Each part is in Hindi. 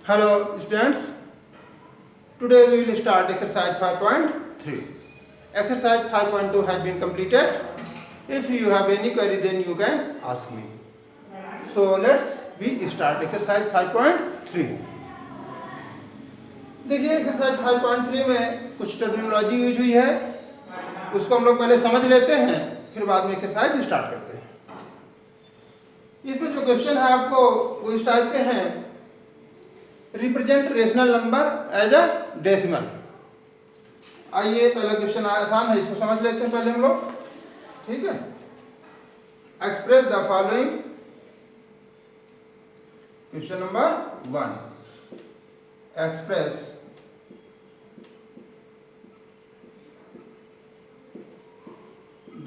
Hello students, today we will start exercise 5.3. Exercise 5.2 has been completed. If you have any query then you can ask me. So let's we start exercise 5.3. देखिए एक्सरसाइज 5.3 में कुछ टर्मिनोलॉजी यूज हुई है, उसको हम लोग पहले समझ लेते हैं, फिर बाद में एक्सरसाइज स्टार्ट करते हैं। इसमें जो क्वेश्चन है आपको वो इस टाइप के हैं, represent rational number as a decimal. आइए पहला क्वेश्चन आसान है, इसको समझ लेते हैं पहले हम लोग, ठीक है। Express the following, question number 1, express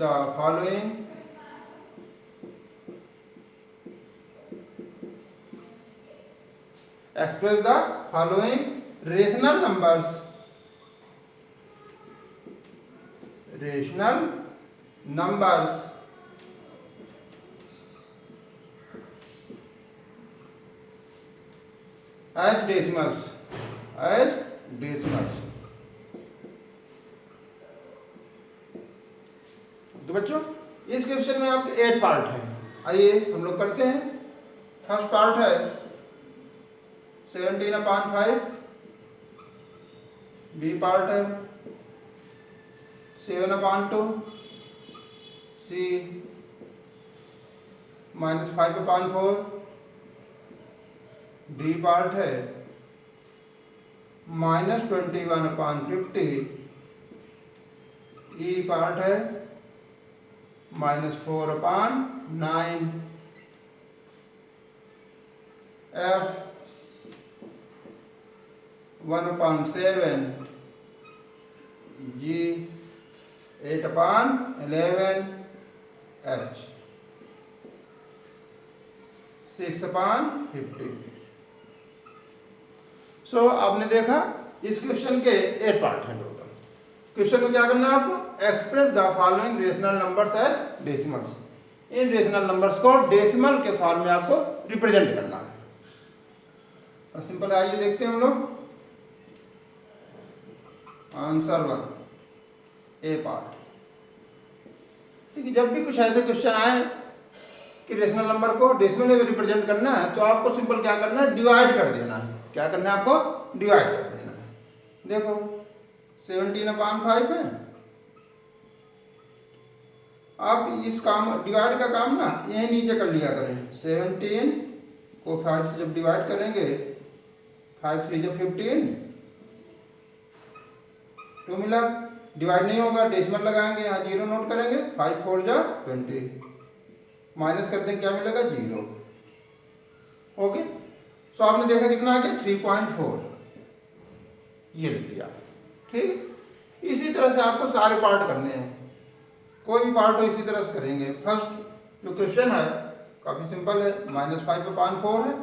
the following rational numbers as decimals तो बच्चों इस क्वेश्चन में आपके 8 पार्ट हैं। आइए हम लोग करते हैं। फर्स्ट पार्ट है 17/5, बी पार्ट है 7/2, सी -5/4, डी पार्ट है -21/50, ई पार्ट है -4/9, F 1/7, G 8/11, H 6/50। सो आपने देखा इस क्वेश्चन के 8 पार्ट हैं टोटल। क्वेश्चन में क्या करना है आपको, express the following rational numbers as decimals. इन रेशनल नंबर्स को डेसिमल के फॉर्म में आपको रिप्रेजेंट करना है। और सिंपल आइए देखते हैं हम लोग आंसर 1, ए पार्ट। ठीक है, जब भी कुछ ऐसे क्वेश्चन आए कि रेशनल नंबर को डेसिमल में रिप्रेजेंट करना है तो आपको सिंपल क्या करना है, डिवाइड कर देना है। क्या करना है आपको, डिवाइड कर देना है। देखो 17/5 है, आप इस काम डिवाइड का काम ना यही नीचे कर लिया करें। 17 को 5 से जब डिवाइड करेंगे, 5 3 जब 15, 2 मिला, डिवाइड नहीं होगा, डेसिमल लगाएंगे, यहाँ 0 नोट करेंगे, 5 4 जा 20, माइनस कर देंगे, क्या मिलेगा 0। ओके, सो आपने देखा कितना आ गया 3.4, ये लिख दिया। ठीक, इसी तरह से आपको सारे पार्ट करने हैं, कोई भी पार्ट हो इसी तरह से करेंगे। फर्स्ट जो क्वेश्चन है काफी सिंपल है, -5/4 है।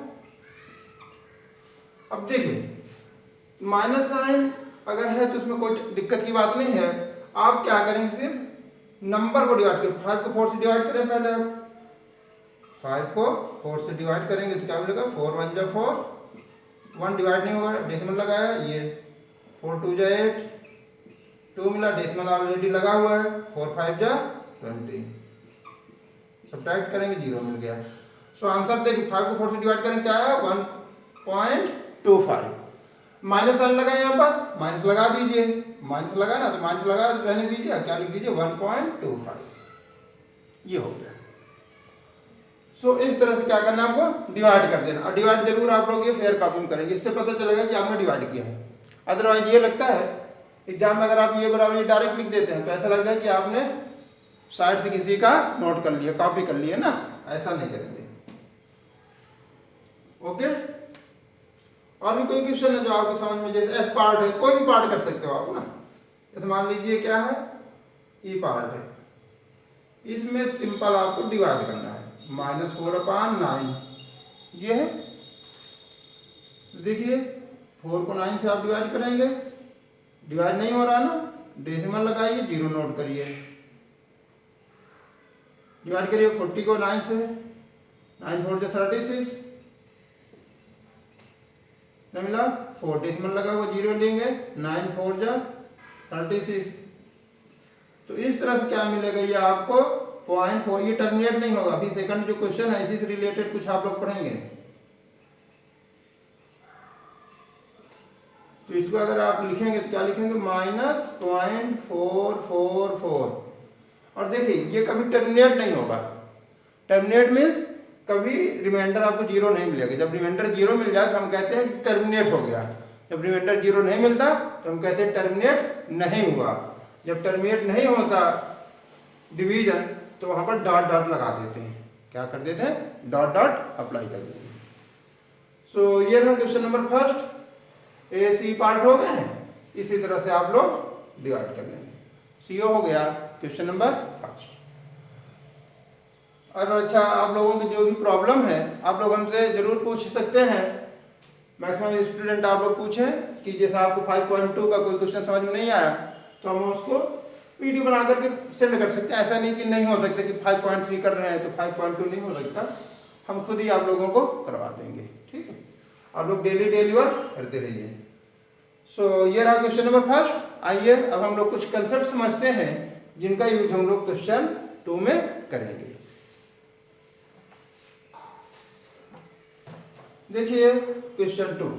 अब देखिए माइनस साइन अगर है तो उसमें कोई दिक्कत की बात नहीं है। आप क्या करेंगे, सिर्फ नंबर को डिवाइड करें। 5 को 4 से डिवाइड करें, पहले आप 5 को 4 से डिवाइड करेंगे तो क्या मिलेगा, 4 1 जा 4, 1 डिवाइड नहीं होगा, डेसिमल लगाया, ये 4 2 जा 8, 2 मिला, डेसिमल ऑलरेडी लगा हुआ है, 4 5 जा 20, सब्ट्रैक्ट करेंगे 0 मिल गया। सो आंसर देखिए 5 को 4 से डिवाइड करेंगे, क्या आया 1.25। माइनस साइन लगा, यहाँ पर माइनस लगा दीजिए, माइनस लगा ना तो माइनस लगा रहने दीजिए, क्या लिख दीजिए 1.25, ये हो गया। सो इस तरह से क्या करना है आपको, डिवाइड कर देना। और डिवाइड जरूर आप लोग ये फेयर कॉपी में करेंगे, इससे पता चलेगा कि आपने डिवाइड किया है। अदरवाइज ये लगता है एग्जाम में अगर आप ये बराबर ये डायरेक्ट लिख देते हैं तो ऐसा लगता है कि आपने साइड से किसी का नोट कर लिया, कॉपी कर लिया ना, ऐसा नहीं करेंगे। ओके, और भी कोई क्वेश्चन है जो आपको समझ में, जैसे एफ पार्ट है, कोई भी पार्ट कर सकते हो आप ना। जैसे मान लीजिए क्या है, ई पार्ट है, इसमें सिंपल आपको डिवाइड करना है, -4/9 ये है। देखिए 4 को 9 से आप डिवाइड करेंगे, डिवाइड नहीं हो रहा ना, डेसिमल लगाइए, 0 नोट करिए, डिवाइड करिए 40 को 9 से, 9 4 36, कितना मिला 4, डेसिमल लगा हुआ 0 लेंगे, 9 4 जा 36। तो इस तरह से क्या मिलेगा ये आपको 0.4, ये टर्मिनेट नहीं होगा। अभी सेकंड जो क्वेश्चन है इसी से रिलेटेड कुछ आप लोग पढ़ेंगे। तो इसको अगर आप लिखेंगे तो क्या लिखेंगे -0.444। और देखिए ये कभी टर्मिनेट नहीं होगा। टर्मिनेट मीन्स कभी रिमाइंडर आपको 0 नहीं मिलेगा। जब रिमाइंडर 0 मिल जाए तो हम कहते हैं टर्मिनेट हो गया। जब रिमाइंडर 0 नहीं मिलता तो हम कहते हैं टर्मिनेट नहीं हुआ। जब टर्मिनेट नहीं होता डिवीजन तो वहां पर डॉट डॉट लगा देते हैं। क्या कर देते हैं डॉट डॉट अप्लाई कर देते हैं। सो ये रहा क्वेश्चन नंबर फर्स्ट। ए सी पार्ट हो गए हैं, इसी तरह से आप लोग डिवाइड कर लेंगे। सीओ हो गया क्वेश्चन नंबर फर्स्ट। और अच्छा आप लोगों की जो भी प्रॉब्लम है आप लोग हमसे जरूर पूछ सकते हैं। मैक्सिमम स्टूडेंट आप लोग पूछें कि जैसा आपको 5.2 का कोई क्वेश्चन समझ में नहीं आया तो हम उसको वीडियो बना करके सेंड कर सकते हैं। ऐसा नहीं कि नहीं हो सकता कि 5.3 कर रहे हैं तो 5.2 नहीं हो सकता, हम खुद ही आप लोगों को करवा देंगे। ठीक है, आप लोग डेली वर्क करते रहिए। सो ये रहा क्वेश्चन नंबर फर्स्ट। आइए अब हम लोग कुछ कंसेप्ट समझते हैं जिनका यूज हम लोग क्वेश्चन 2 में करेंगे। देखिए क्वेश्चन 2।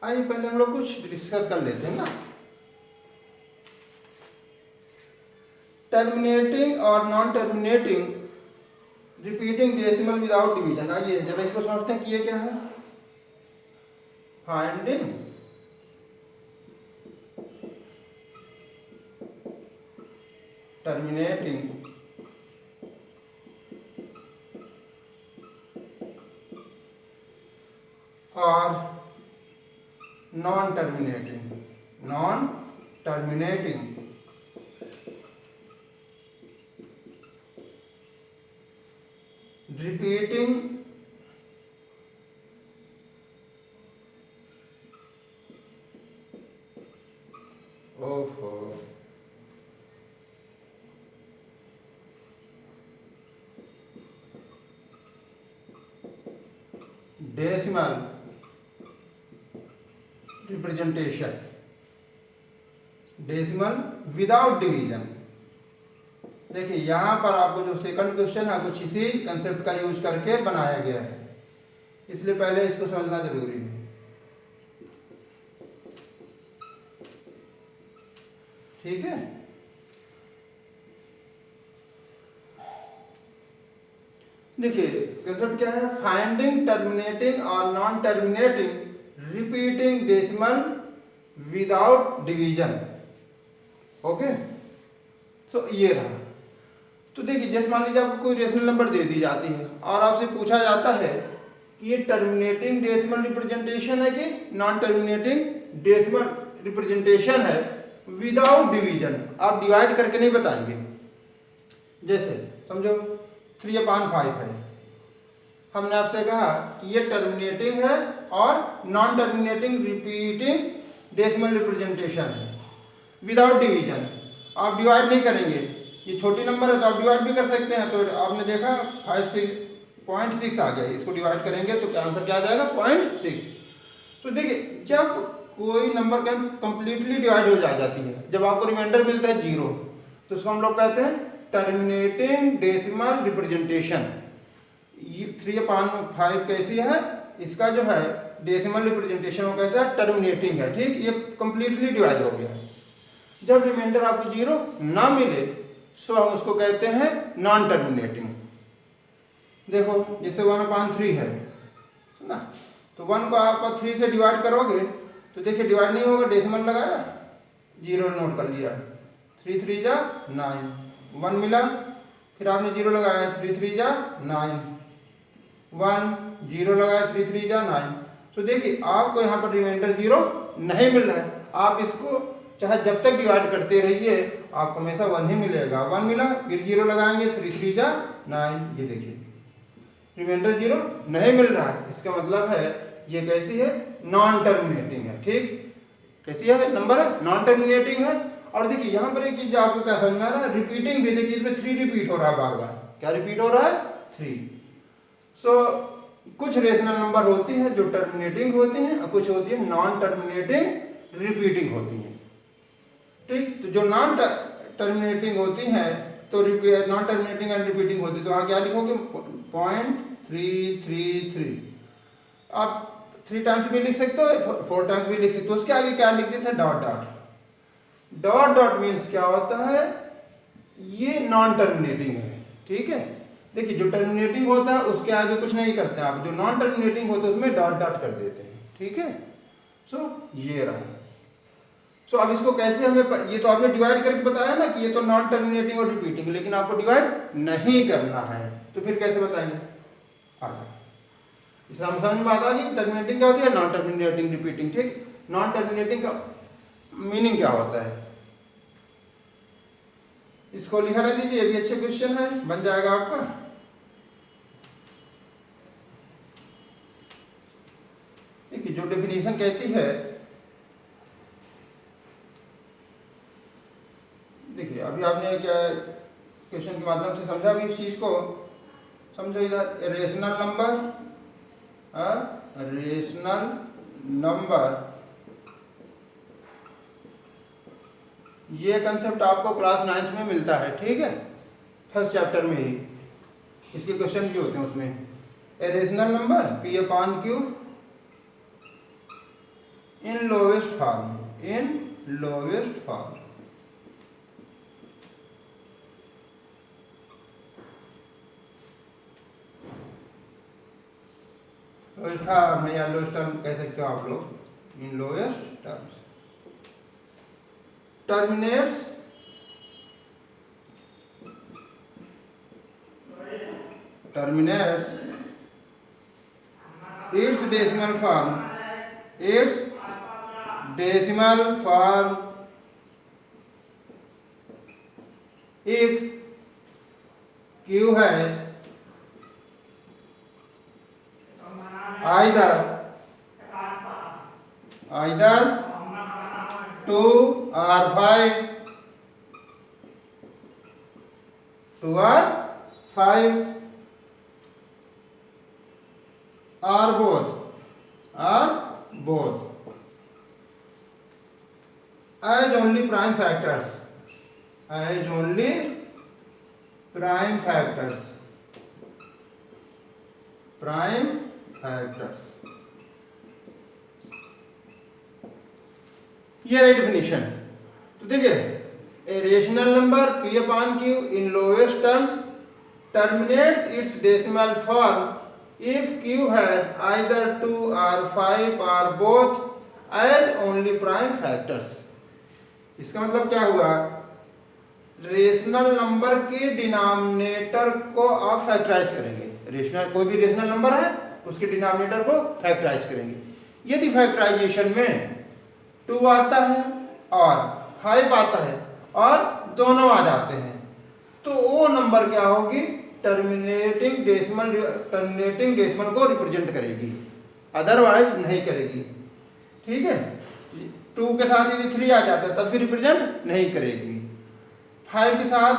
आइए पहले हम लोग कुछ डिस्कस कर लेते हैं ना। टर्मिनेटिंग और non terminating repeating decimal without division. आइए जब इसको समझते हैं कि ये क्या है। फाइंडिंग टर्मिनेटिंग और non terminating repeating decimal representation, decimal without division. देखिए यहाँ पर आपको जो सेकंड क्वेश्चन है कुछ इसी कंसेप्ट का यूज करके बनाया गया है, इसलिए पहले इसको समझना जरूरी है। ठीक है, देखिए कंसेप्ट क्या है। फाइंडिंग टर्मिनेटिंग और non terminating repeating decimal without division. Okay, so ये रहा। तो देखिए जैसे मान लीजिए आपको कोई रेशनल नंबर दे दी जाती है और आपसे पूछा जाता है कि ये टर्मिनेटिंग डेसिमल रिप्रेजेंटेशन है कि नॉन टर्मिनेटिंग डेसिमल रिप्रेजेंटेशन है विदाउट डिवीजन। आप डिवाइड करके नहीं बताएंगे। जैसे समझो 3/5 है, हमने आपसे कहा कि ये टर्मिनेटिंग है और non terminating repeating decimal representation है विदाउट डिवीजन। आप डिवाइड नहीं करेंगे, ये छोटी नंबर है तो आप डिवाइड भी कर सकते हैं। तो आपने देखा 0.6 आ गया, इसको डिवाइड करेंगे तो आंसर क्या आ जाएगा 0.6। तो देखिए जब कोई नंबर कंप्लीटली डिवाइड हो जाती है, जब आपको रिमाइंडर मिलता है 0, तो उसको हम लोग कहते हैं टर्मिनेटिंग डेसिमल रिप्रेजेंटेशन। 3/5 कैसी है, इसका जो है डेसिमल रिप्रेजेंटेशन वो कैसा है टर्मिनेटिंग है। ठीक, ये कंप्लीटली डिवाइड हो गया। जब रिमाइंडर आपको 0 ना मिले सो हम उसको कहते हैं नॉन टर्मिनेटिंग। देखो जैसे 1/3 है ना, तो 1 को आप 3 से डिवाइड करोगे तो देखिए डिवाइड नहीं होगा, डेसिमल लगाया 0 नोट कर लिया, 3 3 जा 9, 1 मिला, फिर आपने 0 लगाया 3 3 जा 9, 1 0 लगाया 3 3 जा 9। तो देखिए आपको यहाँ पर रिमाइंडर 0 नहीं मिल रहा है, आप इसको चाहे जब तक डिवाइड करते रहिए आपको हमेशा 1 ही मिलेगा। 1 मिला, फिर 0 लगाएंगे, 3 3 जा 9, ये देखिए रिमाइंडर 0 नहीं मिल रहा है। इसका मतलब है ये कैसी है, नॉन टर्मिनेटिंग है। ठीक, कैसी है, नंबर है नॉन टर्मिनेटिंग है। और देखिए यहाँ पर एक चीज आपको क्या समझ में आ रहा है, रिपीटिंग भी देखिए इसमें 3 रिपीट हो रहा है बार बार। क्या रिपीट हो रहा है, 3। सो कुछ रेशनल नंबर होती है जो टर्मिनेटिंग होती हैं और कुछ होती है नॉन टर्मिनेटिंग रिपीटिंग होती हैं। ठीक, तो जो नॉन टर्मिनेटिंग होती हैं तो नॉन टर्मिनेटिंग एंड रिपीटिंग होती है, तो वहाँ क्या लिखोगे 0.333। आप 3 टाइम्स भी लिख सकते हो, 4 टाइम्स भी लिख सकते हो। उसके आगे क्या लिख देते हैं, dot dot. Dot dot means क्या होता है, ये नॉन टर्मिनेटिंग है। ठीक है, देखिए जो टर्मिनेटिंग होता है उसके आगे कुछ नहीं करते आप, जो नॉन टर्मिनेटिंग होता है उसमें डॉट डॉट कर देते हैं। ठीक है, सो ये रहा। सो अब इसको कैसे हमें, ये तो आपने डिवाइड करके बताया ना कि ये तो नॉन टर्मिनेटिंग और रिपीटिंग, लेकिन आपको डिवाइड नहीं करना है, तो फिर कैसे बताएंगे, आगे इसमें समझ में आता है कि टर्मिनेटिंग क्या होती है, नॉन टर्मिनेटिंग रिपीटिंग। ठीक, नॉन टर्मिनेटिंग का मीनिंग क्या होता है, इसको लिखा रह दीजिए, ये भी अच्छे क्वेश्चन है, बन जाएगा आपका। देखिए जो डेफिनेशन कहती है, देखिए अभी आपने क्या क्वेश्चन के माध्यम से समझा भी इस चीज को, समझो इधर रेशनल नंबर, रेशनल नंबर, ये कंसेप्ट आपको क्लास 9th में मिलता है। ठीक है, फर्स्ट चैप्टर में ही इसके क्वेश्चन भी होते हैं उसमें। A rational number P upon Q in lowest form, in lowest form. Lowest form या लोवेस्ट टर्म कह सकते हो आप लोग, in lowest terms. terminates its decimal form, its decimal form if Q has either 2 or 5, 2 or 5 or both, as only prime factors, as only prime factors, prime factors। ये रही डेफिनेशन। तो देखिए ए rational number P upon Q in lowest terms terminates its decimal form if Q has either 2 or 5 or both as only prime factors। इसका मतलब क्या हुआ, रेशनल नंबर के डिनोमिनेटर को आप फैक्टराइज करेंगे। रेशनल कोई भी रेशनल नंबर है उसके डिनोमिनेटर को फैक्टराइज करेंगे। यदि फैक्टराइजेशन में 2 आता है और 5 आता है और दोनों आ जाते हैं, तो वो नंबर क्या होगी, टर्मिनेटिंग डेसिमल को रिप्रेजेंट करेगी, अदरवाइज नहीं करेगी। ठीक है, 2 के साथ यदि 3 आ जाता है तब भी रिप्रेजेंट नहीं करेगी, 5 के साथ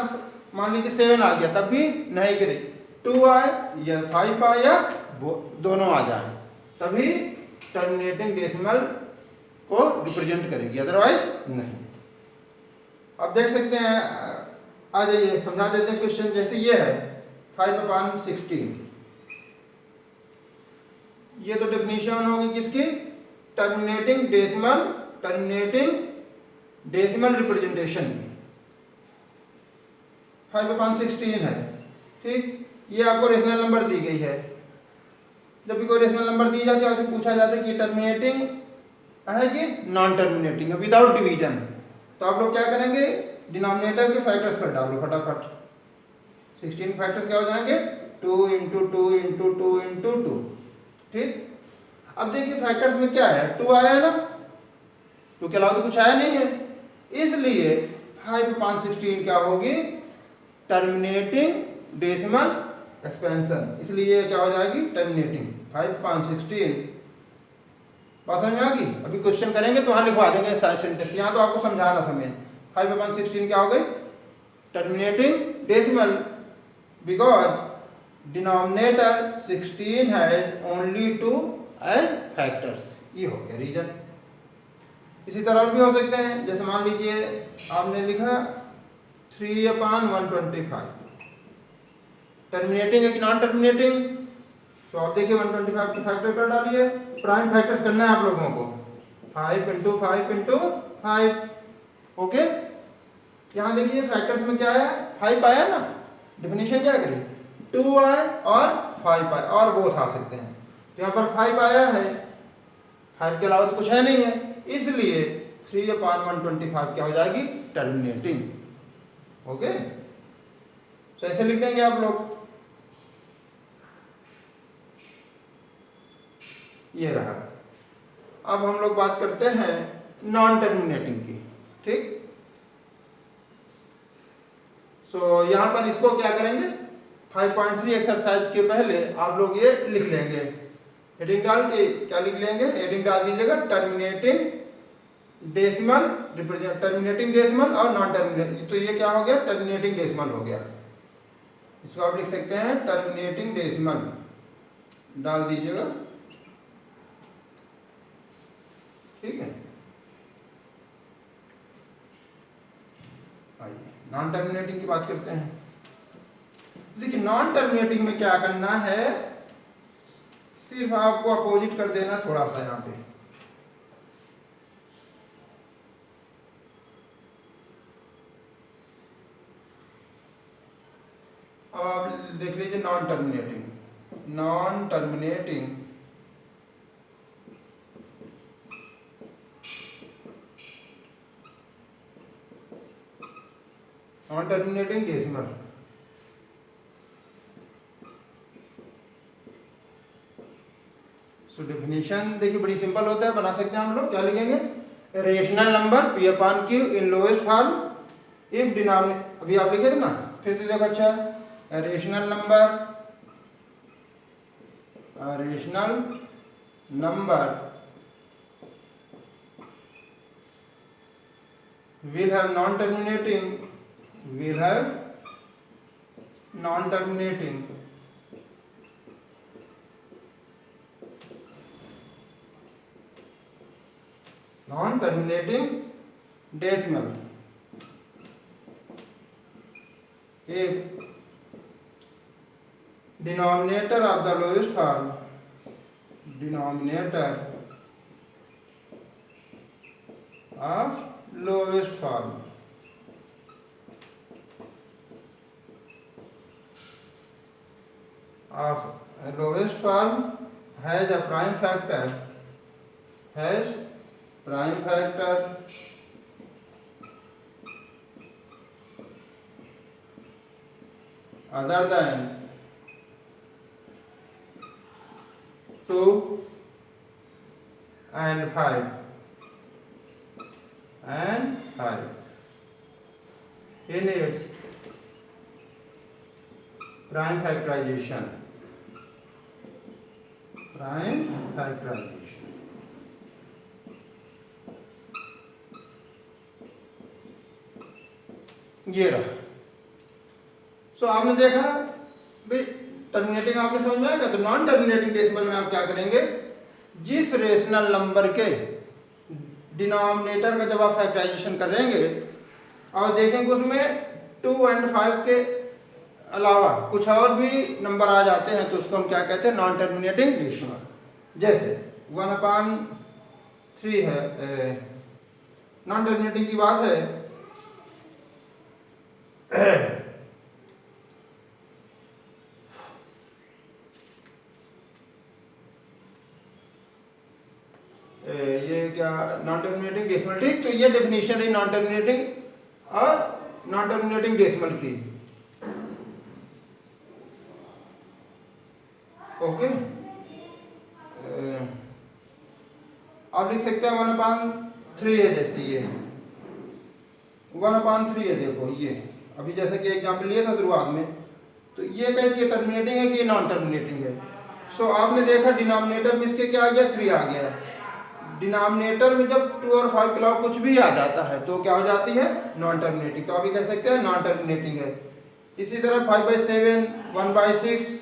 मान लीजिए 7 आ गया तब भी नहीं करेगी, 2 आए या 5 आए या दोनों आ जाए तभी टर्मिनेटिंग डेसिमल को रिप्रेजेंट करेगी, अदरवाइज नहीं। अब देख सकते हैं, आ जाइए समझा देते हैं क्वेश्चन। जैसे ये है 5/16, ये तो डेफिनेशन होगी किसकी, टर्मिनेटिंग डेसिमल रिप्रेजेंटेशन की। 5/16 है। ठीक, ये आपको रेशनल नंबर दी गई है। जब भी कोई रेशनल नंबर दी जाती है आपसे पूछा जाता है कि टर्मिनेटिंग है कि नॉन टर्मिनेटिंग है, विदाउट डिवीजन, तो आप लोग क्या करेंगे, डिनोमिनेटर के फैक्टर्स कर डालो फटाफट। 16 फैक्टर्स क्या हो जाएंगे, 2 × 2 × 2 × 2। ठीक, अब देखिए फैक्टर्स में क्या है, 2 आया है ना, 2 के अलावा तो कुछ आया नहीं है, इसलिए 5/16 क्या होगी, टर्मिनेटिंग डेसिमल एक्सपेंशन, इसलिए क्या हो जाएगी, टर्मिनेटिंग 5/16। बात समझ में आ गई। अभी क्वेश्चन करेंगे तो वहाँ लिखवा देंगे सारे सेंटेंस, यहाँ तो आपको समझाना था मैं। 5/16 क्या हो गई, terminating decimal, because denominator 16 has only 2 as factors, ये हो गया रीजन। इसी तरह भी हो सकते हैं, जैसे मान लीजिए आपने लिखा 3/125, टर्मिनेटिंग है कि नॉन टर्मिनेटिंग। सो आप देखिए 125 की फैक्टर कर डालिए, प्राइम फैक्टर्स करना है आप लोगों को, 5 × 5 × 5। ओके, यहाँ देखिए फैक्टर्स में क्या है, 5 आया ना, डेफिनेशन क्या करें, 2 आए और 5 आए, और बोथ आ सकते हैं। तो यहाँ पर 5 आया है, 5 के अलावा तो कुछ है नहीं है, इसलिए 3/125 क्या हो जाएगी, टर्मिनेटिंग। ओके, तो ऐसे लिख देंगे आप लोग। ये रहा। अब हम लोग बात करते हैं नॉन टर्मिनेटिंग की, ठीक। सो यहाँ पर इसको क्या करेंगे, 5.3 एक्सरसाइज के पहले आप लोग ये लिख लेंगे, हेडिंग डाल के क्या लिख लेंगे, हेडिंग डाल दीजिएगा terminating decimal represent, terminating decimal और नॉन टर्मिनेटिंग। तो ये क्या हो गया, टर्मिनेटिंग डेसिमल हो गया। इसको आप लिख सकते हैं टर्मिनेटिंग डेसिमल, डाल दीजिएगा, ठीक है। आइए नॉन टर्मिनेटिंग की बात करते हैं। देखिए नॉन टर्मिनेटिंग में क्या करना है, सिर्फ आपको अपोजिट कर देना थोड़ा सा यहाँ पे। अब आप देख लीजिए non terminating, non terminating non terminating decimal. So definition देखिए बड़ी सिंपल होता है, बना सकते हैं हम लोग। क्या लिखेंगे, rational number P/Q in lowest form if denominator, अभी आप लिखे थे ना, फिर से देखो, अच्छा rational number will have non-terminating decimal if denominator of the lowest form has a prime factor other than 2 and 5 in its prime factorization ये रहा। सो आपने देखा भाई, टर्मिनेटिंग आपने समझ में आएगा। तो नॉन टर्मिनेटिंग डेसिमल में आप क्या करेंगे, जिस रेशनल नंबर के डिनोमिनेटर का जब आप फैक्टराइजेशन करेंगे और देखेंगे उसमें 2 और 5 के अलावा कुछ और भी नंबर आ जाते हैं, तो उसको हम क्या कहते हैं, नॉन टर्मिनेटिंग डेसिमल। जैसे 1/3 है, नॉन टर्मिनेटिंग की बात है, ये क्या नॉन टर्मिनेटिंग डेसिमल, ठीक। तो ये डेफिनेशन है नॉन टर्मिनेटिंग और नॉन टर्मिनेटिंग डेसिमल की। ओके, आप लिख सकते हैं 1/3 है, जैसे ये 1/3 है। देखो ये अभी जैसे कि एग्जाम्पल लिया था शुरुआत में, तो ये कैसी है, टर्मिनेटिंग है कि नॉन टर्मिनेटिंग है। सो आपने देखा डिनोमिनेटर में इसके क्या आ गया, 3 आ गया। डिनोमिनेटर में जब 2 और 5 के अलावा कुछ भी आ जाता है तो क्या हो जाती है, नॉन टर्मिनेटिंग। तो अभी कह सकते हैं नॉन टर्मिनेटिंग है। इसी तरह 5/7, 1/6,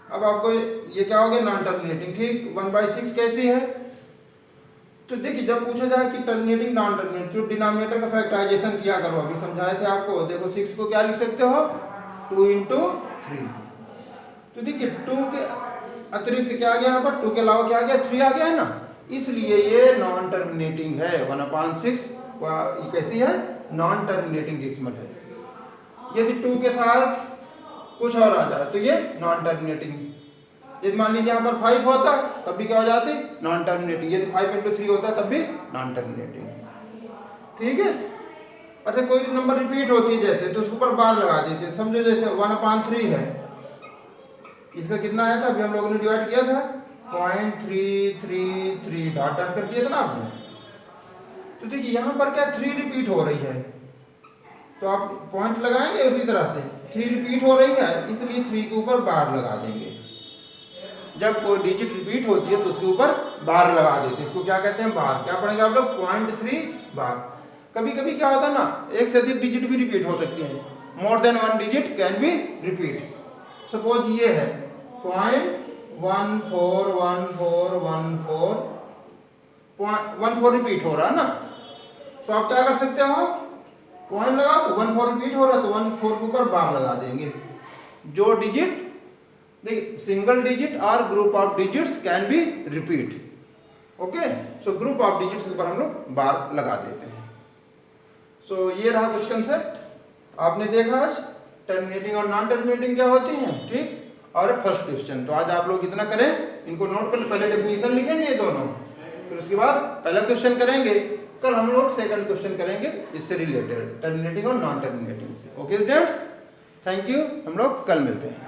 अब आपको ये क्या हो गया, नॉन टर्मिनेटिंग। ठीक, 1/6 कैसी है, तो देखिए जब पूछा जाए कि टर्मिनेटिंग नॉन टर्मिनेटिंग, तो डिनोमिनेटर का फैक्टराइजेशन किया करो। अभी समझाए थे आपको। देखो 6 को क्या लिख सकते हो, 2 × 3। तो देखिए 2 के अतिरिक्त क्या आ गया यहाँ पर, 2 के अलावा क्या आ गया, 3 आ गया है ना, इसलिए ये नॉन टर्मिनेटिंग है। 1/6 ये कैसी है, नॉन टर्मिनेटिंग डेसिमल है। यदि 2 के साथ कुछ और आ जाए तो ये नॉन टर्मिनेटिंग। यदि मान लीजिए यहाँ पर 5 होता तब भी क्या हो जाती, नॉन टर्मिनेटिंग। यदि 5 × 3 होता तब भी नॉन टर्मिनेटिंग। ठीक है। अच्छा, कोई नंबर रिपीट होती है जैसे, तो उसके ऊपर बार लगा देते हैं। समझो जैसे 1/3 है, इसका कितना आया था, अभी हम लोगों ने डिवाइड किया था 0.333 डॉट डॉट कर दिया था ना आपने। तो देखिए यहाँ पर क्या 3 रिपीट हो रही है, तो आप पॉइंट लगाएंगे उसी तरह से। 3 रिपीट हो रही है, इसलिए 3 के ऊपर बार लगा देंगे। जब कोई डिजिट रिपीट होती है तो उसके ऊपर बार लगा देते हैं। इसको क्या कहते हैं, बार। क्या पढ़ेंगे आप लोग, 0.3 बार। कभी कभी क्या होता है ना, एक से अधिक डिजिट भी रिपीट हो सकती है। More than 1 digit can be repeat. Suppose ये है 0.141414 रिपीट हो रहा है ना, तो आप क्या कर सकते हो, पॉइंट लगाओ, 14 रिपीट हो रहा है तो 14 के ऊपर बार लगा देंगे। जो डिजिट, देखिए सिंगल डिजिट और group of digits can be repeat. Okay, so group of digits के ऊपर हम लोग बार लगा देते हैं। सो ये रहा कुछ कंसेप्ट आपने देखा आज, टर्मिनेटिंग और नॉन टर्मिनेटिंग क्या होती हैं। ठीक, और फर्स्ट क्वेश्चन। तो आज आप लोग इतना करें, इनको नोट कर, पहले डेफिनेशन लिखेंगे ये दोनों, फिर उसके बाद पहला क्वेश्चन करेंगे। कल हम लोग सेकंड क्वेश्चन करेंगे इससे रिलेटेड, टर्मिनेटिंग और नॉन टर्मिनेटिंग से। ओके स्टूडेंट्स, थैंक यू, हम लोग कल मिलते हैं।